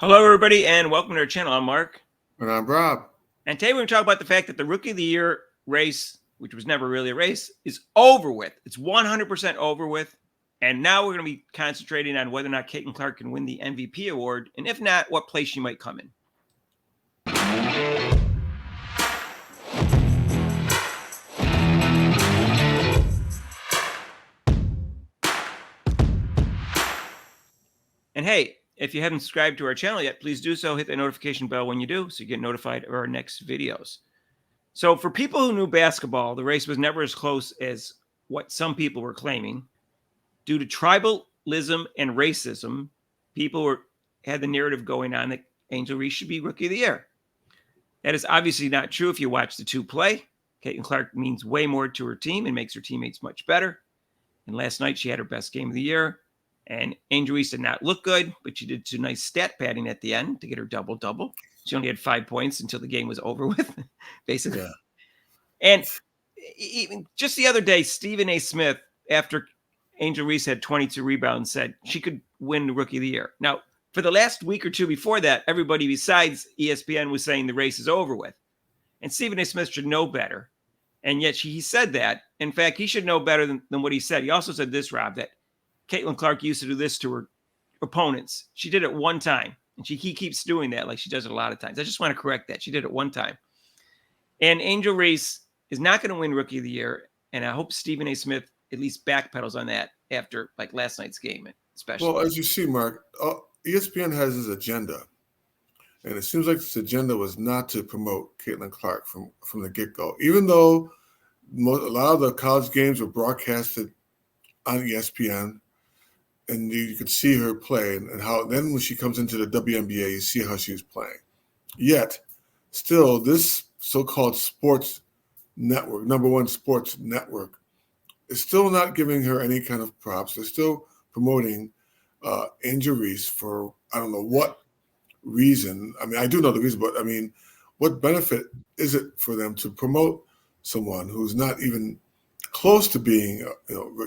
Hello, everybody, and welcome to our channel. I'm Mark. And I'm Rob. And today we're going to talk about the fact that the Rookie of the Year race, which was never really a race, is over with. It's 100% over with. And now we're going to be concentrating on whether or not Caitlin Clark can win the MVP award. And if not, what place she might come in. And hey, if you haven't subscribed to our channel yet, please do so. Hit the notification bell when you do so you get notified of our next videos. So for people who knew basketball, the race was never as close as what some people were claiming. Due to tribalism and racism, people had the narrative going on that Angel Reese should be Rookie of the Year. That is obviously not true if you watch the two play. Caitlin Clark means way more to her team and makes her teammates much better. And last night she had her best game of the year. And Angel Reese did not look good, but she did some nice stat padding at the end to get her double-double. She only had 5 points until the game was over with, basically. Yeah. And even just the other day, Stephen A. Smith, after Angel Reese had 22 rebounds, said she could win the Rookie of the Year. Now, for the last week or two before that, everybody besides ESPN was saying the race is over with. And Stephen A. Smith should know better. And yet he said that. In fact, he should know better than what he said. He also said this, Rob, that Caitlin Clark used to do this to her opponents. She did it one time. And he keeps doing that like she does it a lot of times. I just want to correct that. She did it one time. And Angel Reese is not going to win Rookie of the Year. And I hope Stephen A. Smith at least backpedals on that after like last night's game, especially. Well, as you see, Mark, ESPN has his agenda. And it seems like this agenda was not to promote Caitlin Clark from the get-go. Even though a lot of the college games were broadcasted on ESPN, and you could see her play, and how then when she comes into the WNBA, you see how she was playing. Yet, still, this so-called sports network, number one sports network, is still not giving her any kind of props. They're still promoting Angel Reese for, I don't know what reason. I mean, I do know the reason, but I mean, what benefit is it for them to promote someone who's not even close to being,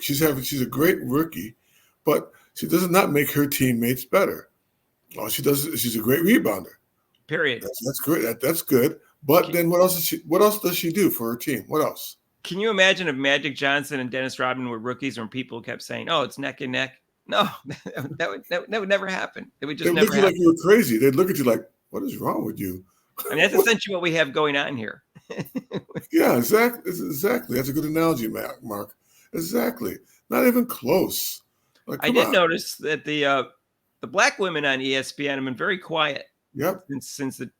she's a great rookie, but she does not make her teammates better. All she does is she's a great rebounder. Period. That's great. That's good. But then what else does she do for her team? What else? Can you imagine if Magic Johnson and Dennis Rodman were rookies when people kept saying, "Oh, it's neck and neck"? No, that would never happen. It would just never happen. They'd look at you like you were crazy. They'd look at you like, "What is wrong with you?" I mean, that's essentially what we have going on here. Yeah, exactly. That's a good analogy, Mark. Exactly. Not even close. Like, I did notice that the black women on ESPN have been very quiet. Yep. Since the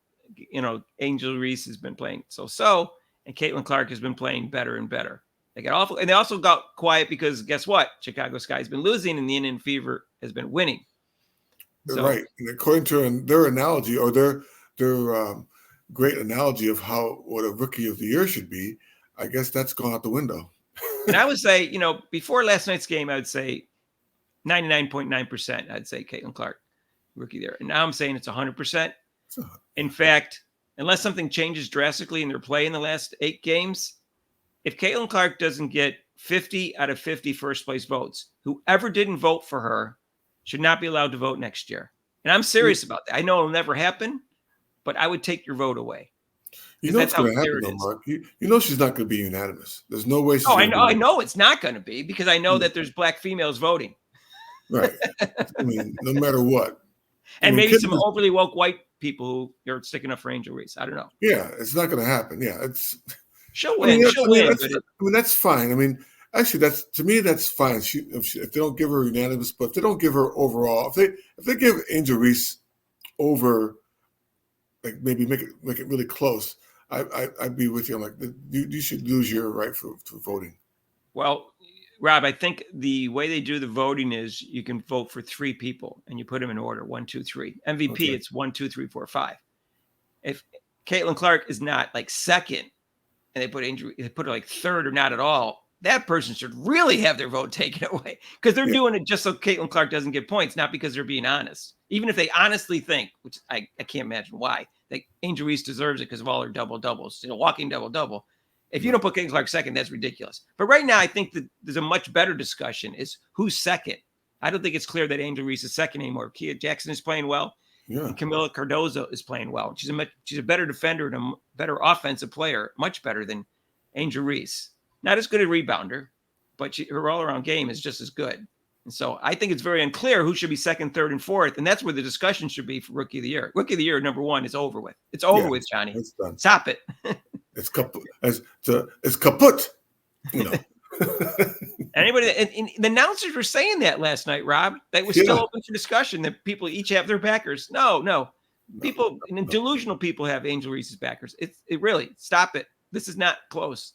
Angel Reese has been playing so, and Caitlin Clark has been playing better and better. They got awful, and they also got quiet because guess what? Chicago Sky has been losing, and the Indian Fever has been winning. So, right, and according to their analogy or their great analogy of what a Rookie of the Year should be, I guess that's gone out the window. And I would say, before last night's game, I would say 99.9%. I'd say Caitlin Clark, Rookie there, and now I'm saying it's 100%. In fact, unless something changes drastically in their play in the last 8 games, if Caitlin Clark doesn't get 50 out of 50 first place votes, whoever didn't vote for her should not be allowed to vote next year. And I'm serious about that. I know it'll never happen, but I would take your vote away. You know what's going to happen, though, Mark? You know she's not going to be unanimous. There's no way she's I know it's not going to be because I know that there's black females voting. Right. I mean, no matter what. And maybe some overly woke white people who are sticking up for Angel Reese. I don't know. Yeah, it's not going to happen. Yeah, she'll win. She'll win. That's fine. I mean, actually, to me, that's fine. If they don't give her unanimous, but if they don't give her overall, if they give Angel Reese over, like maybe make it really close, I'd be with you. I'm like, you should lose your right for voting. Well, Rob, I think the way they do the voting is you can vote for 3 people and you put them in order 1, 2, 3. MVP, okay. It's 1, 2, 3, 4, 5. If Caitlin Clark is not like second, and they put her like third or not at all, that person should really have their vote taken away because they're doing it just so Caitlin Clark doesn't get points, not because they're being honest. Even if they honestly think, which I can't imagine why, that Angel Reese deserves it because of all her double-doubles. She's a walking double-double. If you don't put Caitlin Clark second, that's ridiculous. But right now, I think that there's a much better discussion is who's second. I don't think it's clear that Angel Reese is second anymore. Kia Jackson is playing well. Yeah. And Camila Cardozo is playing well. She's a better defender and a better offensive player, much better than Angel Reese. Not as good a rebounder, but her all-around game is just as good. And so I think it's very unclear who should be second, third, and fourth. And that's where the discussion should be for Rookie of the Year. Rookie of the Year, number one, is over with. It's over with, Johnny. It's done. Stop it. It's kaput. It's kaput. You know. Anybody, and the announcers were saying that last night, Rob. That was still open for discussion. That people each have their backers. No. People, delusional people have Angel Reese's backers. It really, stop it. This is not close.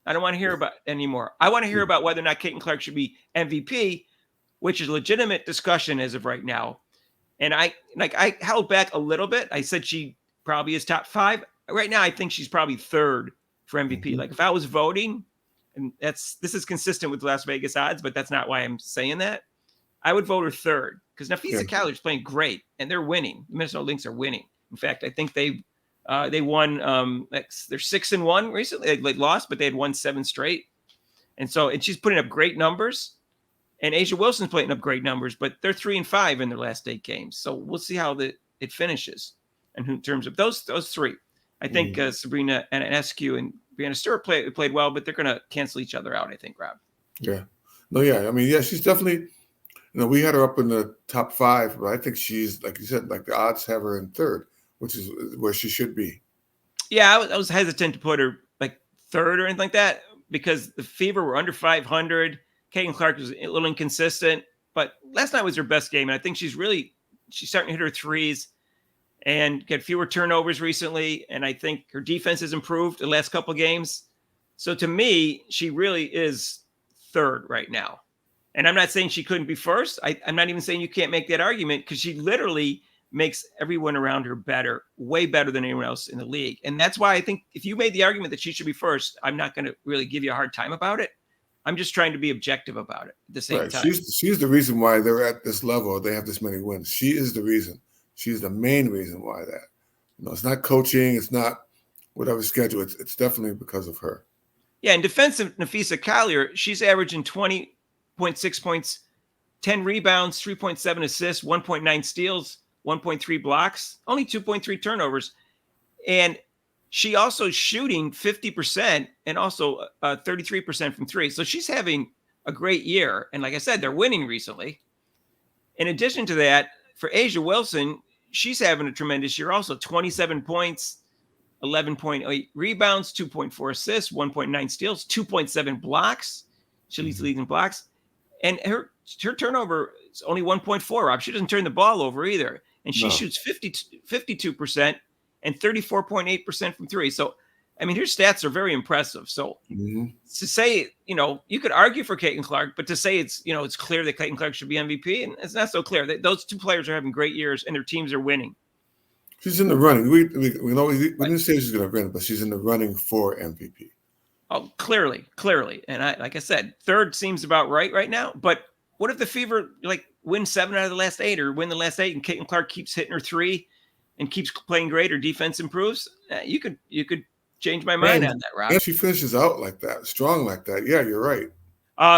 I don't want to hear about it anymore. I want to hear about whether or not Caitlin Clark should be MVP, which is a legitimate discussion as of right now. And I held back a little bit. I said she probably is top 5. Right now, I think she's probably third for MVP. Mm-hmm. Like if I was voting, and this is consistent with Las Vegas odds, but that's not why I'm saying that. I would vote her third because Nafisa Cali is playing great and they're winning. The Minnesota Lynx are winning. In fact, I think they won. They're 6-1 recently. They lost, but they had won 7 straight. And she's putting up great numbers. And Asia Wilson's putting up great numbers, but they're 3-5 in their last 8 games. So we'll see how it finishes. And in terms of those 3, I think Sabrina Ionescu and Brianna Stewart played well, but they're going to cancel each other out, I think, Rob. Yeah. No, yeah. I mean, yeah, she's definitely, we had her up in the top 5, but I think she's, like you said, like the odds have her in third, which is where she should be. Yeah, I was hesitant to put her like third or anything like that because the Fever were under 500. Caitlin Clark was a little inconsistent, but last night was her best game. And I think she's starting to hit her threes and get fewer turnovers recently. And I think her defense has improved the last couple of games. So to me, she really is third right now. And I'm not saying she couldn't be first. I'm not even saying you can't make that argument because she literally makes everyone around her better, way better than anyone else in the league. And that's why I think if you made the argument that she should be first, I'm not going to really give you a hard time about it. I'm just trying to be objective about it at the same time. She's the reason why they're at this level. They have this many wins. She is the reason. She's the main reason why that. It's not coaching. It's not whatever schedule. It's definitely because of her. Yeah, in defense of Nafisa Collier, she's averaging 20.6 points, 10 rebounds, 3.7 assists, 1.9 steals, 1.3 blocks, only 2.3 turnovers. And she also shooting 50% and also 33% from 3. So she's having a great year. And like I said, they're winning recently. In addition to that, for Asia Wilson, she's having a tremendous year also. 27 points, 11.8 rebounds, 2.4 assists, 1.9 steals, 2.7 blocks. She leads the league in blocks. And her turnover is only 1.4, Rob. She doesn't turn the ball over either. And she shoots 52% and 34.8% from 3. So, I mean, her stats are very impressive. So to say, you could argue for Caitlin Clark, but to say it's clear that Caitlin Clark should be MVP, and it's not so clear. Those 2 players are having great years and their teams are winning. She's in the running. We didn't say she's going to win, but she's in the running for MVP. Oh, clearly. And like I said, third seems about right now. But what if the Fever win 7 out of the last 8 or win the last 8 and Caitlin Clark keeps hitting her 3 and keeps playing great, her defense improves? You could change my mind on that, Rob. If she finishes out like that, strong like that, yeah, you're right.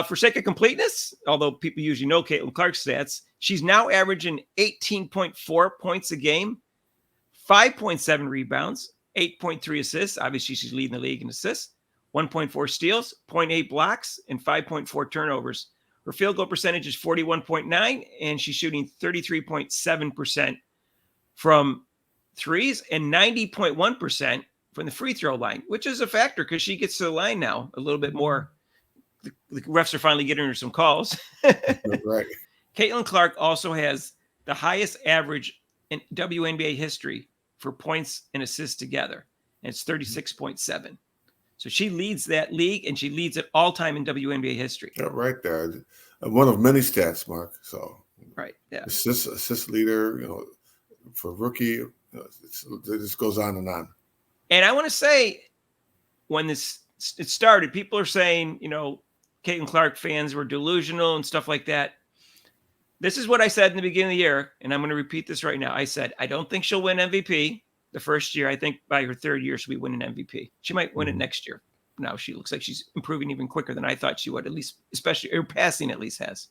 For sake of completeness, although people usually know Caitlin Clark's stats, she's now averaging 18.4 points a game, 5.7 rebounds, 8.3 assists. Obviously, she's leading the league in assists, 1.4 steals, 0.8 blocks, and 5.4 turnovers. Her field goal percentage is 41.9, and she's shooting 33.7% from threes and 90.1% from the free throw line, which is a factor because she gets to the line now a little bit more. The refs are finally getting her some calls. Right. Caitlin Clark also has the highest average in WNBA history for points and assists together, and it's 36.7. So she leads that league, and she leads it all time in WNBA history. Yeah, right there. One of many stats, Mark. So right, yeah. Assist leader, for rookie, it just goes on and on. And I want to say, when it started, people are saying, Caitlin Clark fans were delusional and stuff like that. This is what I said in the beginning of the year, and I'm going to repeat this right now. I said, I don't think she'll win MVP the first year. I think by her third year, she'll be winning MVP. She might win it next year. Now she looks like she's improving even quicker than I thought she would, at least, especially her passing at least has.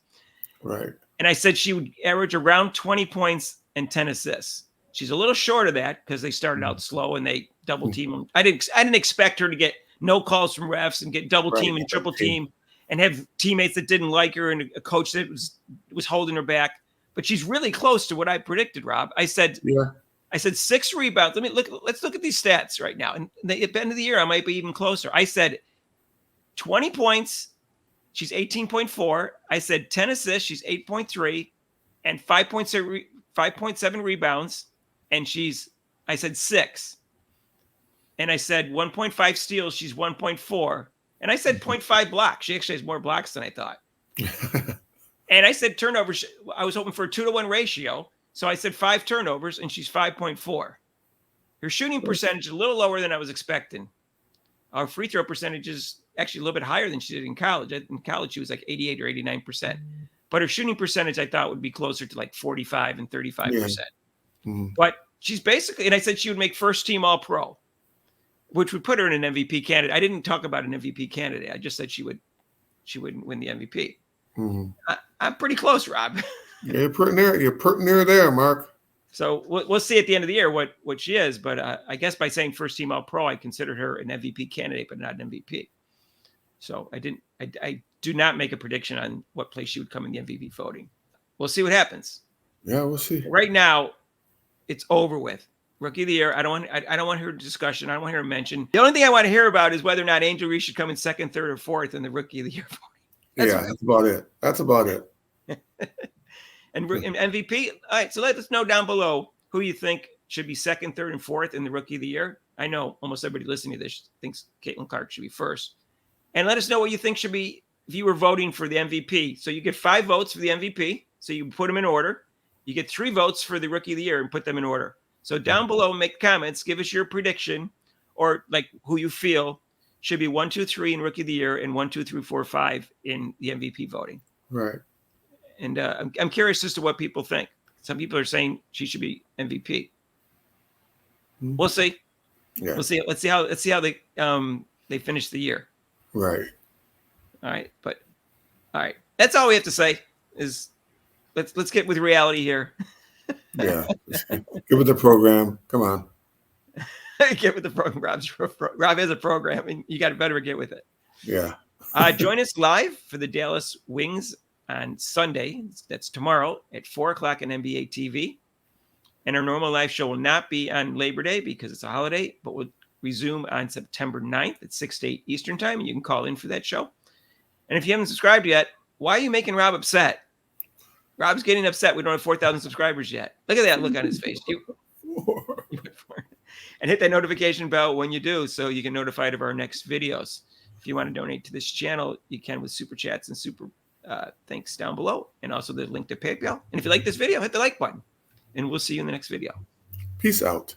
Right. And I said she would average around 20 points and 10 assists. She's a little short of that because they started out slow and they double team them. I didn't expect her to get no calls from refs and get double team and triple team and have teammates that didn't like her and a coach that was holding her back. But she's really close to what I predicted, Rob. I said 6 rebounds. Let's look at these stats right now. And at the end of the year, I might be even closer. I said 20 points. She's 18.4. I said 10 assists. She's 8.3 and 5.7 rebounds. And I said 6. And I said 1.5 steals. She's 1.4. And I said 0.5 blocks. She actually has more blocks than I thought. And I said turnovers. I was hoping for a 2-to-1 ratio. So I said 5 turnovers and she's 5.4. Her shooting percentage is a little lower than I was expecting. Our free throw percentage is actually a little bit higher than she did in college. In college, she was like 88 or 89%. But her shooting percentage, I thought, would be closer to like 45 and 35%. But she's basically, and I said she would make first team All-Pro, which would put her in an MVP candidate. I didn't talk about an MVP candidate. I just said she wouldn't win the MVP. I'm pretty close, Rob. Yeah, you're pretty near there, Mark. So we'll see at the end of the year what she is. But I guess by saying first team All-Pro, I considered her an MVP candidate, but not an MVP. So I do not make a prediction on what place she would come in the MVP voting. We'll see what happens. Yeah, we'll see. Right now, it's over with. Rookie of the year. I don't want to hear discussion. I don't want to hear a mention. The only thing I want to hear about is whether or not Angel Reese should come in second, third, or fourth in the Rookie of the Year voting. That's about it. And MVP. All right, so let us know down below who you think should be second, third, and fourth in the Rookie of the Year. I know almost everybody listening to this thinks Caitlin Clark should be first. And let us know what you think should be if you were voting for the MVP. So you get 5 votes for the MVP. So you put them in order. You get 3 votes for the Rookie of the Year and put them in order. So down below, make comments, give us your prediction or like who you feel should be 1, 2, 3 in Rookie of the Year and 1, 2, 3, 4, 5 in the MVP voting. Right. And I'm curious as to what people think. Some people are saying she should be MVP. We'll see. Yeah. We'll see. Let's see how they finish the year. Right. All right. But all right. That's all we have to say is let's get with reality here. Yeah. Get with the program. Come on. Get with the program. Rob has a program and you got to better get with it. Yeah. Join us live for the Dallas Wings on Sunday. That's tomorrow at 4:00 on NBA TV. And our normal live show will not be on Labor Day because it's a holiday, but we'll resume on September 9th at 6 to 8 Eastern time. And you can call in for that show. And if you haven't subscribed yet, why are you making Rob upset? Rob's getting upset. We don't have 4,000 subscribers yet. Look at that look on his face. And hit that notification bell when you do so you get notified of our next videos. If you want to donate to this channel, you can with super chats and super thanks down below. And also the link to PayPal. And if you like this video, hit the like button. And we'll see you in the next video. Peace out.